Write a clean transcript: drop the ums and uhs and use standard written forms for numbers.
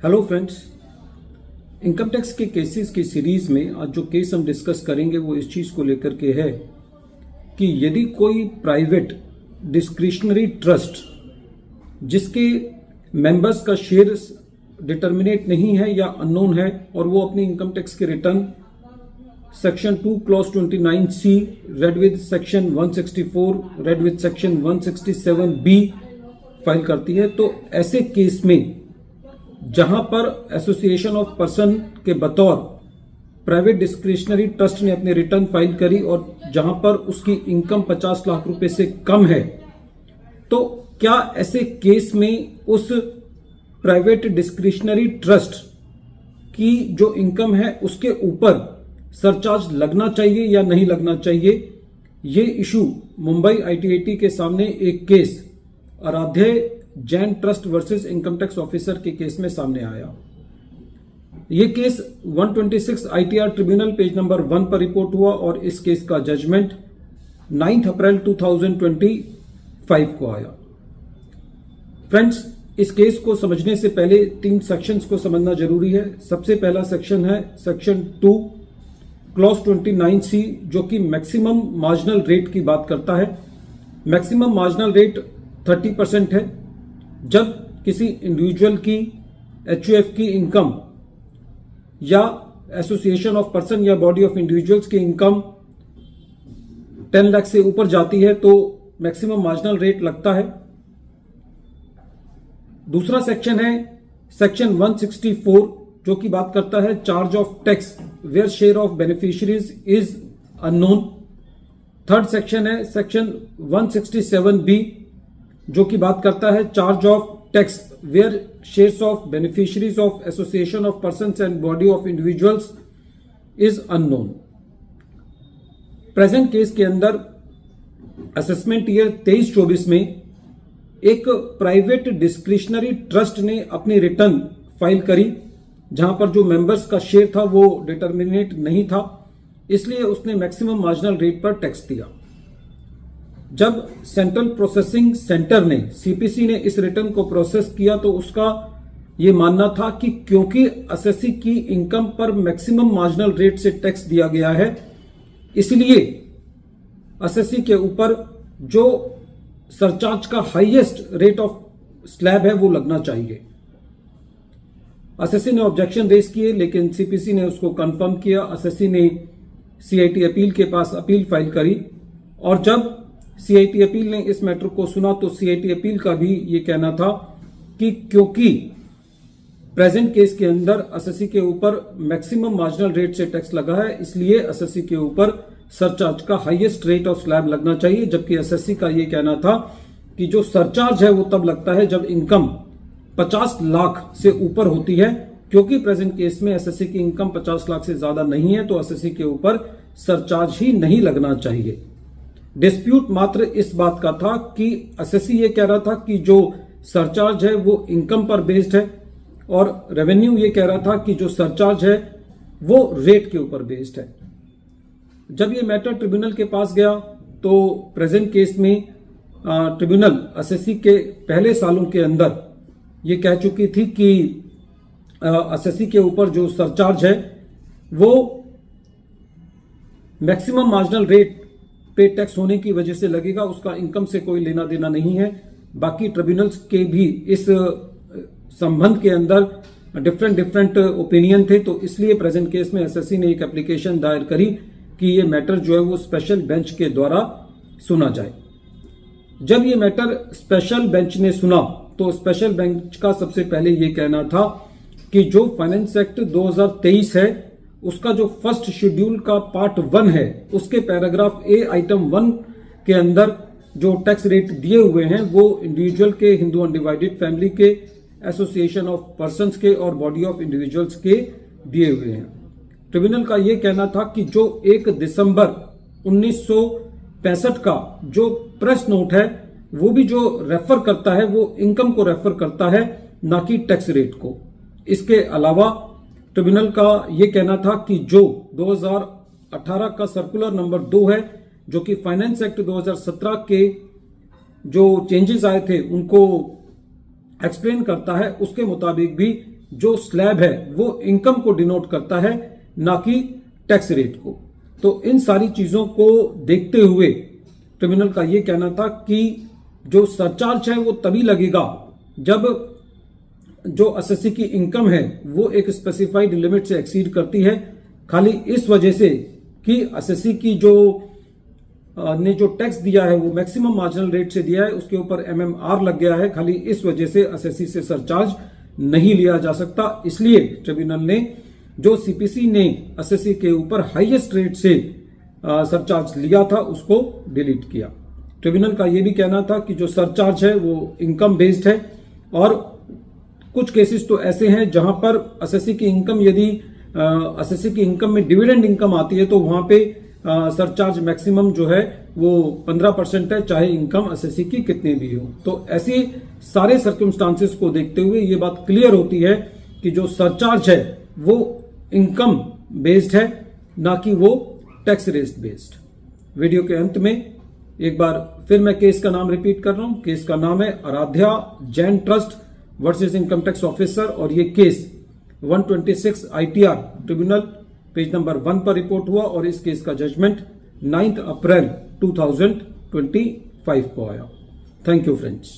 Hello friends, income tax के cases की series में आज जो केस हम डिस्कस करेंगे वो इस चीज को लेकर के है कि यदि कोई प्राइवेट डिस्क्रिशनरी ट्रस्ट जिसके मेंबर्स का शेयर डिटर्मिनेट नहीं है या अननोन है और वो अपनी इनकम टैक्स के return section 2 clause 29C read with section 164 read with section 167B file करती है, तो ऐसे केस में जहां पर एसोसिएशन ऑफ पर्सन के बतौर प्राइवेट डिस्क्रिशनरी ट्रस्ट ने अपने रिटर्न फाइल करी और जहां पर उसकी इनकम 50 लाख रुपए से कम है, तो क्या ऐसे केस में उस प्राइवेट डिस्क्रिशनरी ट्रस्ट की जो इनकम है उसके ऊपर सरचार्ज लगना चाहिए या नहीं लगना चाहिए? ये इशू मुंबई ITAT के सामने एक केस आराध्य Jain trust versus income tax officer के केस में सामने आया। यह case 126 ITR tribunal page number 1 पर रिपोर्ट हुआ और इस केस का जजमेंट 9 अप्रैल 2025 को आया। फ्रेंड्स, इस केस को समझने से पहले 3 सेक्शंस को समझना जरूरी है। सबसे पहला सेक्शन है सेक्शन 2 क्लॉज 29C, जो कि मैक्सिमम मार्जिनल रेट की बात करता है। मैक्सिमम मार्जिनल रेट 30% है। जब किसी इंडिविजुअल की HUF की इनकम या एसोसिएशन ऑफ पर्सन या बॉडी ऑफ इंडिविजुअल्स की इनकम 10 लाख से ऊपर जाती है तो मैक्सिमम मार्जिनल रेट लगता है। दूसरा सेक्शन है सेक्शन 164, जो की बात करता है charge of tax where share of beneficiaries is unknown. Third section है सेक्शन 167B, जो की बात करता है charge of tax where shares of beneficiaries of association of persons and body of individuals is unknown. Present case के अंदर assessment year 23-24 में एक प्राइवेट डिस्क्रिशनरी ट्रस्ट ने अपनी रिटर्न फाइल करी, जहां पर जो मेंबर्स का शेयर था वो डिटर्मिनेट नहीं था, इसलिए उसने मैक्सिमम मार्जिनल रेट पर टैक्स दिया। जब सेंट्रल प्रोसेसिंग सेंटर ने CPC ने इस रिटर्न को प्रोसेस किया तो उसका यह मानना था कि क्योंकि असेसी की इनकम पर मैक्सिमम मार्जिनल रेट से टैक्स दिया गया है, इसलिए असेसी के ऊपर जो सरचार्ज का हाईएस्ट रेट ऑफ स्लैब है वो लगना चाहिए। असेसी ने ऑब्जेक्शन रेज किए, लेकिन CPC ने उसको कंफर्म किया। असेसी ने CIT अपील के पास अपील फाइल करी और जब CIT अपील ने इस मैटर को सुना तो CIT अपील का भी ये कहना था कि क्योंकि प्रेजेंट केस के अंदर असेसी के ऊपर मैक्सिमम मार्जिनल रेट से टैक्स लगा है, इसलिए असेसी के ऊपर सरचार्ज का हाईएस्ट रेट ऑफ स्लैब लगना चाहिए। जबकि असेसी का ये कहना था कि जो सरचार्ज है वो तब लगता है जब इनकम 50 लाख से ऊपर होती है। क्योंकि प्रेजेंट केस में असेसी की इनकम 50 लाख से ज्यादा नहीं है तो असेसी के ऊपर सरचार्ज ही नहीं लगना चाहिए। डिस्प्यूट मात्र इस बात का था कि असेसी ये कह रहा था कि जो सरचार्ज है वो इनकम पर बेस्ड है और रेवेन्यू ये कह रहा था कि जो सरचार्ज है वो रेट के ऊपर बेस्ड है। जब ये मैटर ट्रिब्यूनल के पास गया तो प्रेजेंट केस में ट्रिब्यूनल असेसी के पहले सालों के अंदर ये कह चुकी थी कि असेसी के ऊपर जो सरचार्ज है वो मैक्सिमम मार्जिनल रेट पे टैक्स होने की वजह से लगेगा, उसका इनकम से कोई लेना देना नहीं है। बाकी ट्रिब्यूनल्स के भी इस संबंध के अंदर डिफरेंट ओपिनियन थे, तो इसलिए प्रेजेंट केस में एसएससी ने एक एप्लीकेशन दायर करी कि ये मैटर जो है वो स्पेशल बेंच के द्वारा सुना जाए। जब ये मैटर स्पेशल बेंच ने सुना तो स्पेशल बेंच का सबसे पहले ये कहना था कि जो फाइनेंस एक्ट 2023 है उसका जो फर्स्ट शेड्यूल का पार्ट 1 है उसके पैराग्राफ A आइटम 1 के अंदर जो टैक्स रेट दिए हुए हैं वो इंडिविजुअल के, हिंदू अनडिवाइडेड फैमिली के, एसोसिएशन ऑफ पर्संस के और बॉडी ऑफ इंडिविजुअल्स के दिए हुए हैं। ट्रिब्यूनल का यह कहना था कि जो 1 दिसंबर 1965 का जो प्रेस नोट है वो भी जो रेफर करता है वो इनकम को रेफर करता है, ना कि टैक्स रेट को। इसके अलावा ट्रिब्यूनल का यह कहना था कि जो 2018 का सर्कुलर नंबर 2 है जो कि फाइनेंस एक्ट 2017 के जो चेंजेस आए थे उनको एक्सप्लेन करता है, उसके मुताबिक भी जो स्लैब है वो इनकम को डिनोट करता है, ना कि टैक्स रेट को। तो इन सारी चीजों को देखते हुए ट्रिब्यूनल का यह कहना था कि जो सरचार्ज है वो तभी लगेगा जब जो एसएससी की इनकम है वो एक स्पेसिफाइड लिमिट से एक्सीड करती है, खाली इस वजह से कि एसएससी की जो ने जो टैक्स दिया है वो मैक्सिमम मार्जिनल रेट से दिया है, उसके ऊपर एमएमआर लग गया है, खाली इस वजह से एसएससी से सरचार्ज नहीं लिया जा सकता। इसलिए ट्रिब्यूनल ने जो सीपीसी ने एसएससी के ऊपर हाईएस्ट रेट से सरचार्ज लिया था उसको डिलीट किया। ट्रिब्यूनल का यह भी कहना था कि जो सरचार्ज है वो इनकम बेस्ड है, और कुछ केसेस तो ऐसे हैं जहां पर एसएससी की इनकम यदि एसएससी की इनकम में डिविडेंड इनकम आती है तो वहां पे सरचार्ज मैक्सिमम जो है वो 15% है, चाहे इनकम एसएससी की कितनी भी हो। तो ऐसे सारे सर्कमस्टांसेस को देखते हुए ये बात क्लियर होती है कि जो सरचार्ज है वो इनकम बेस्ड है, ना कि वो टैक्स रेट बेस्ड। वीडियो के अंत में एक बार फिर मैं केस का नाम रिपीट कर रहा हूं। केस का नाम है Aaradhya Jain trust versus income tax officer, और ये case 126 ITR tribunal page number 1 पर रिपोर्ट हुआ, और इस केस का जजमेंट 9 अप्रैल 2025 को आया। Thank you friends.